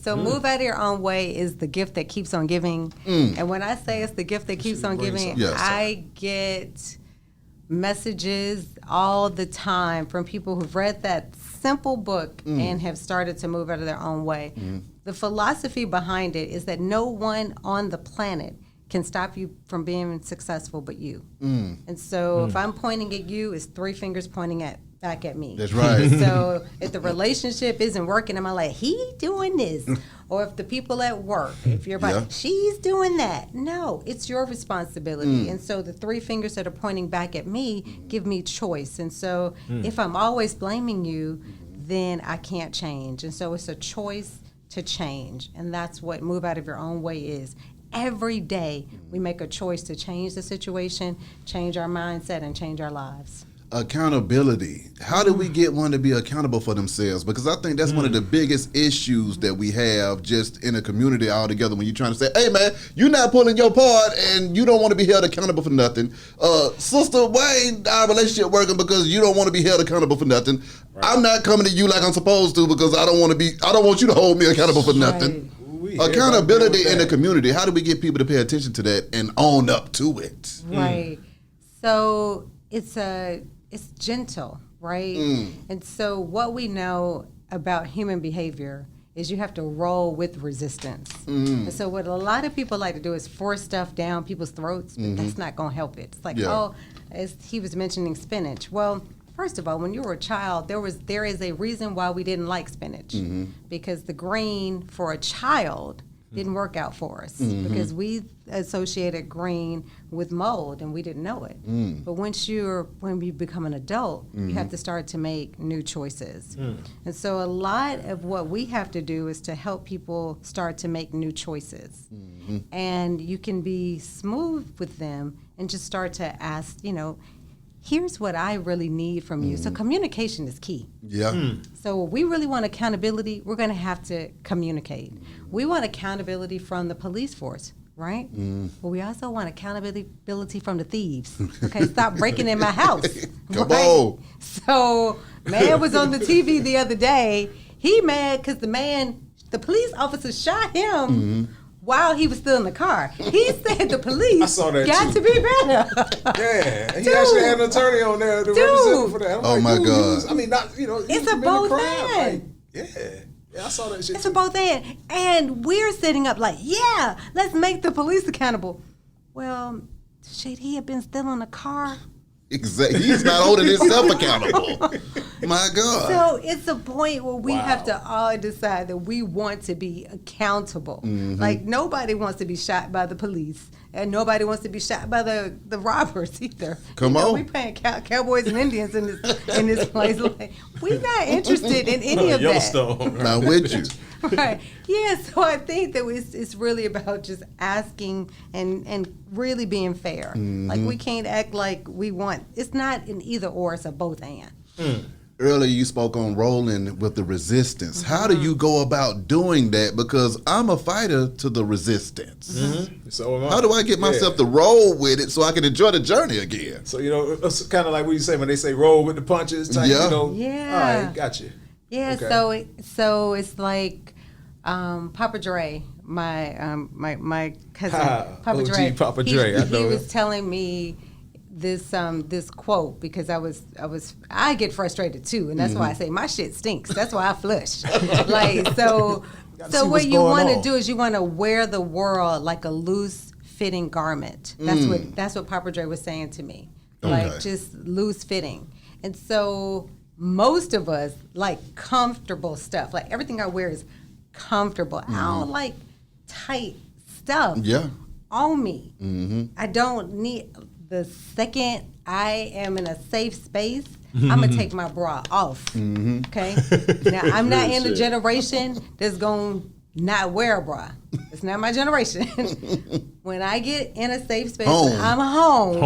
So move out of your own way is the gift that keeps on giving. And when I say it's the gift that keeps on giving, Yes. I get messages all the time from people who've read that simple book and have started to move out of their own way. The philosophy behind it is that no one on the planet can stop you from being successful but you. And so if I'm pointing at you, it's 3 fingers pointing back at me. That's right. So if the relationship isn't working, I'm like, he doing this. Or if the people at work, if you're like, she's doing that. No, it's your responsibility. And so the 3 fingers that are pointing back at me give me choice. And so if I'm always blaming you, then I can't change. And so it's a choice to change. And that's what move out of your own way is. Every day we make a choice to change the situation, change our mindset, and change our lives. Accountability. How do we get one to be accountable for themselves? Because I think that's one of the biggest issues that we have just in a community altogether when you're trying to say, hey man, you're not pulling your part and you don't want to be held accountable for nothing. Sister, why ain't our relationship working because you don't want to be held accountable for nothing? Right. I'm not coming to you like I'm supposed to because I don't want you to hold me accountable for nothing. Right. Accountability in the community. How do we get people to pay attention to that and own up to it? Right. So it's gentle, right? And so what we know about human behavior is you have to roll with resistance. And so what a lot of people like to do is force stuff down people's throats, but that's not going to help it. It's like, as he was mentioning spinach. Well, first of all, when you were a child, there is a reason why we didn't like spinach, because the green for a child didn't work out for us because we associated green with mold and we didn't know it. But when you become an adult, you have to start to make new choices. And so a lot of what we have to do is to help people start to make new choices. And you can be smooth with them and just start to ask, here's what I really need from you. So communication is key. So if we really want accountability, we're going to have to communicate. We want accountability from the police force, right? But we also want accountability from the thieves. Okay, stop breaking in my house. Come on. So man was on the TV the other day. He mad because the police officer shot him while he was still in the car. He said the police got to be better. Yeah, he actually had an attorney on there to represent him for that. I'm my God. It's a both end. Yeah, I saw that shit. It's a both end. And we're sitting up like, let's make the police accountable. Well, should he have been still in the car? Exactly. He's not holding himself accountable. My God. So it's a point where we have to all decide that we want to be accountable. Like nobody wants to be shot by the police, and nobody wants to be shot by the robbers either. Come on. We paying cowboys and Indians in this place. Like, we're not interested in any of Yellowstone. Not with you. Right. Yeah, so I think that it's really about just asking and really being fair. Like we can't act like we want, it's not an either or, it's a both and. Earlier you spoke on rolling with the resistance. How do you go about doing that? Because I'm a fighter to the resistance. So how do I get myself to roll with it so I can enjoy the journey again? So, it's kind of like what you say when they say roll with the punches type, Yeah. All right, gotcha. Yeah, okay. so it's like Papa Dre, my cousin, Papa Dre. Papa Dre, he was telling me this quote because I get frustrated too, and that's why I say my shit stinks. That's why I flush. So what you want to do is you want to wear the world like a loose fitting garment. That's what Papa Dre was saying to me. Like just loose fitting. And so most of us like comfortable stuff. Like everything I wear is comfortable. I don't like tight stuff on me. I don't need. The second I am in a safe space, I'm going to take my bra off, okay? Now, I'm not in the generation that's going to not wear a bra. It's not my generation. When I get in a safe space, I'm home.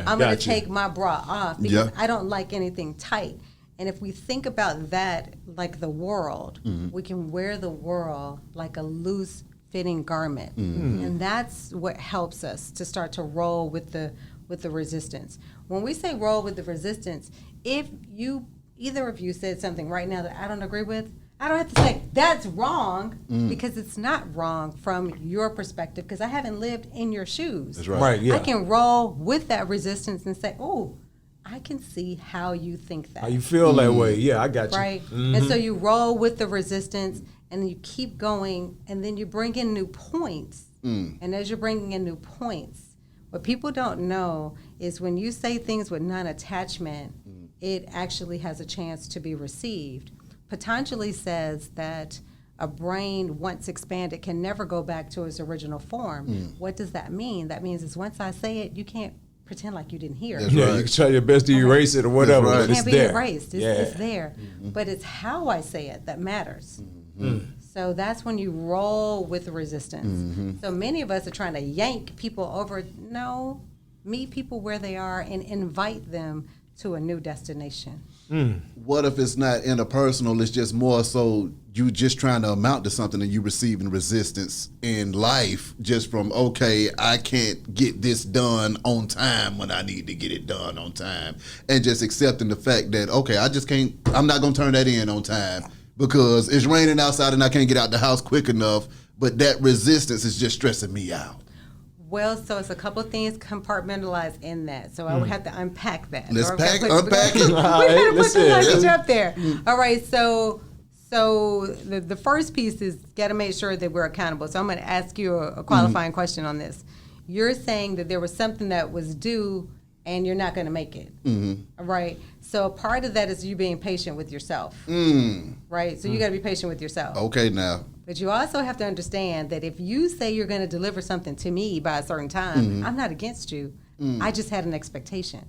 I'm going to take my bra off because I don't like anything tight. And if we think about that like the world, we can wear the world like a loose fitting garment. And that's what helps us to start to roll with the resistance. When we say roll with the resistance, if either of you said something right now that I don't agree with, I don't have to say that's wrong because it's not wrong from your perspective because I haven't lived in your shoes. That's right. Right, yeah. I can roll with that resistance and say, oh, I can see how you think that. How you feel that way. Yeah, I got you. Right? And so you roll with the resistance and you keep going and then you bring in new points. And as you're bringing in new points, what people don't know is when you say things with non-attachment, it actually has a chance to be received. Patanjali says that a brain, once expanded, can never go back to its original form. What does that mean? That means is once I say it, you can't pretend like you didn't hear it. That's Yeah, right. you can try your best to erase it or whatever, right. but It it's can't be there. erased. It's, yeah. it's there. But it's how I say it that matters. So that's when you roll with the resistance. So many of us are trying to yank people over. No, meet people where they are and invite them to a new destination. What if it's not interpersonal? It's just more so you just trying to amount to something and you receiving resistance in life just from, okay, I can't get this done on time when I need to get it done on time. And just accepting the fact that, okay, I'm not going to turn that in on time because it's raining outside and I can't get out the house quick enough. But that resistance is just stressing me out. Well, so it's a couple of things compartmentalized in that. So I would have to unpack that. Let's Or we gotta unpack it. We gotta put listen. the luggage up there. All right, so the first piece is got to make sure that we're accountable. So I'm going to ask you a qualifying question on this. You're saying that there was something that was due and you're not going to make it. All right, so part of that is you being patient with yourself. Right, so you got to be patient with yourself. Okay, now. But you also have to understand that if you say you're going to deliver something to me by a certain time, I'm not against you. I just had an expectation,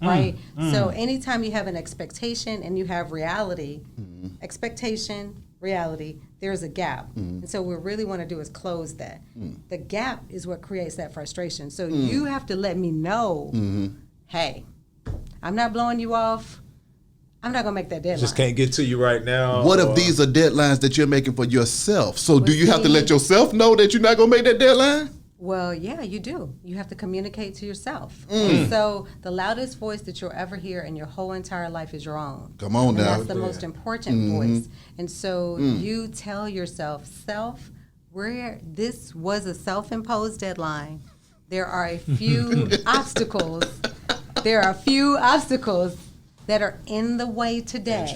right? So anytime you have an expectation and you have reality, expectation, reality, there's a gap. And so what we really want to do is close that. The gap is what creates that frustration. So you have to let me know, hey, I'm not blowing you off. I'm not going to make that deadline. Just can't get to you right now. What if these are deadlines that you're making for yourself? So do you have to let yourself know that you're not going to make that deadline? Well, yeah, you do. You have to communicate to yourself. And so the loudest voice that you'll ever hear in your whole entire life is your own. Come on and now. that's the most important voice. And so you tell yourself, this was a self-imposed deadline. There are a few obstacles. There are a few obstacles that are in the way today.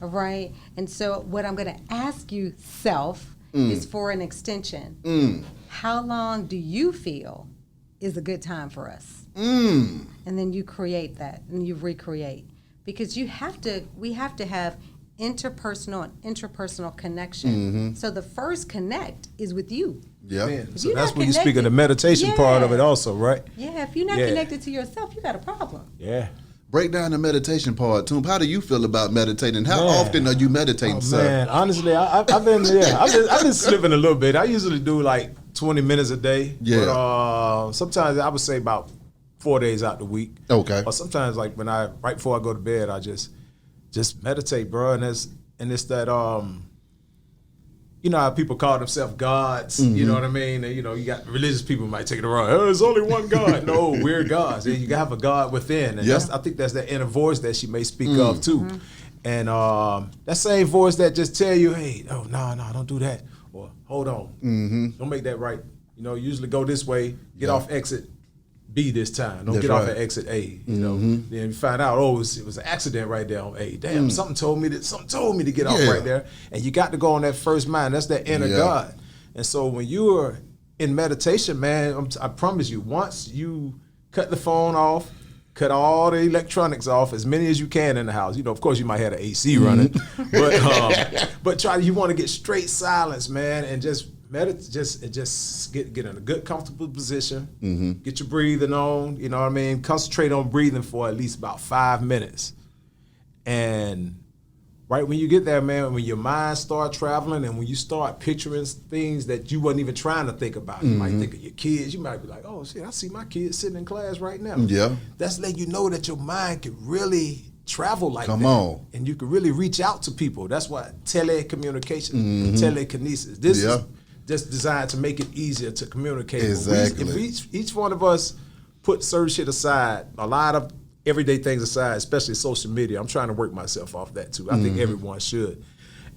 All right? And so what I'm going to ask you, self, is for an extension. How long do you feel is a good time for us? And then you create that and you recreate. Because we have to have interpersonal and intrapersonal connection. So the first connect is with you. Yeah. Man, so you're that's not when you speak of the connected- meditation part of it Yeah. also, right? Yeah, if you're not Yeah. connected to yourself, you got a problem. Yeah. Break down the meditation part, Toom. How do you feel about meditating? How Man. often are you meditating, sir? Man, honestly, I've been slipping a little bit. I usually do like 20 minutes a day. Yeah. But sometimes I would say about 4 days out the week. Okay. Or sometimes like right before I go to bed, I just meditate, bro. And it's that you know how people call themselves gods, you know what I mean? And, you know, you got religious people might take it wrong. Oh, there's only one God. No, we're gods. And you have a God within. And Yeah. I think that's that inner voice that she may speak of too. And that same voice that just tell you, hey, oh, no, don't do that. Or hold on. Don't make that right. You know, usually go this way, get off exit B this time. Don't That's get off right. at exit A. You know, then you find out, it was an accident right there on A. Damn, something told me to get off Yeah. right there. And you got to go on that first mind. That's that inner Yeah. God. And so when you are in meditation, man, I promise you, once you cut the phone off, cut all the electronics off, as many as you can in the house. You know, of course, you might have the AC running, but you want to get straight silence, man, and just meditate, just get in a good, comfortable position. Get your breathing on. You know what I mean? Concentrate on breathing for at least about 5 minutes, and right when you get there, man, when your mind start traveling and when you start picturing things that you wasn't even trying to think about, you might think of your kids. You might be like, oh, shit, I see my kids sitting in class right now. Yeah. That's letting you know that your mind can really travel like Come that. on. And you can really reach out to people. That's what telecommunication, telekinesis. This Yeah. is just designed to make it easier to communicate. Exactly. If each one of us put certain shit aside, a lot of everyday things aside, especially social media. I'm trying to work myself off that too. I think everyone should.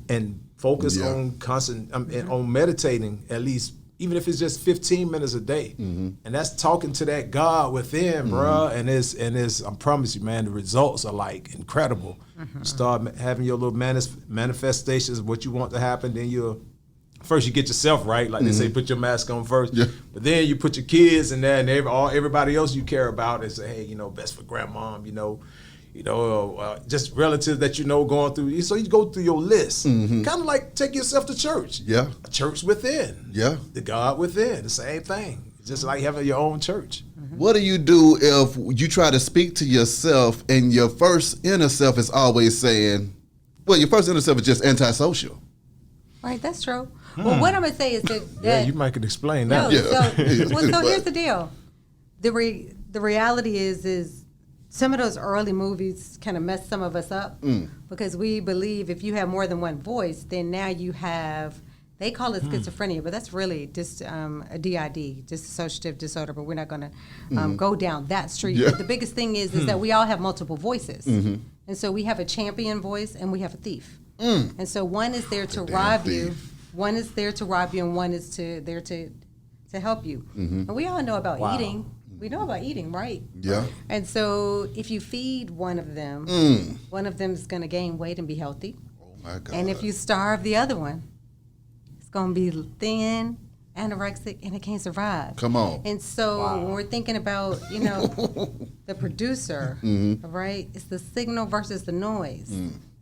and focus on constant on meditating at least, even if it's just 15 minutes a day, and that's talking to that God within, bruh. And it's I promise you, man, the results are like incredible. Start having your little manifestations of what you want to happen. Then first you get yourself right, like they say, put your mask on first. Yeah. But then you put your kids in there and everybody else you care about, and say, hey, best for grandmom, just relatives that going through. So you go through your list, kind of like take yourself to church. Yeah, a church within. Yeah, the God within. The same thing. It's just like having your own church. What do you do if you try to speak to yourself and your first inner self is always saying, well, your first inner self is just antisocial? Right, that's true. Well, what I'm gonna say is that you might could explain that. So here's the deal. The reality is some of those early movies kind of mess some of us up because we believe if you have more than one voice, then now you have, they call it schizophrenia, but that's really just a DID, dissociative disorder, but we're not going to go down that street. Yeah. But the biggest thing is that we all have multiple voices. And so we have a champion voice and we have a thief. And so one is there to rob you, one is there to rob you, and one is there to help you. And we all know about eating. We know about eating, right? Yeah. And so if you feed one of them, one of them is going to gain weight and be healthy. Oh, my God. And if you starve the other one, it's going to be thin, anorexic, and it can't survive. Come on. And so when we're thinking about, the producer, right, it's the signal versus the noise.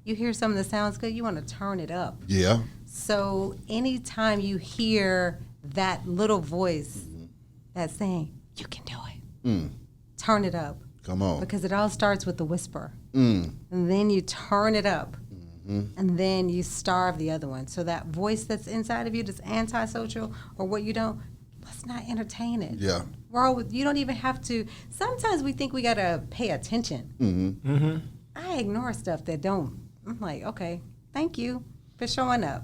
You hear something that sounds good, you want to turn it up. Yeah. So anytime you hear that little voice that's saying, you can do it, turn it up. Come on. Because it all starts with the whisper. And then you turn it up. And then you starve the other one. So that voice that's inside of you that's antisocial or what you don't, let's not entertain it. Yeah. You don't even have to. Sometimes we think we got to pay attention. I ignore stuff that don't. I'm like, okay, thank you for showing up.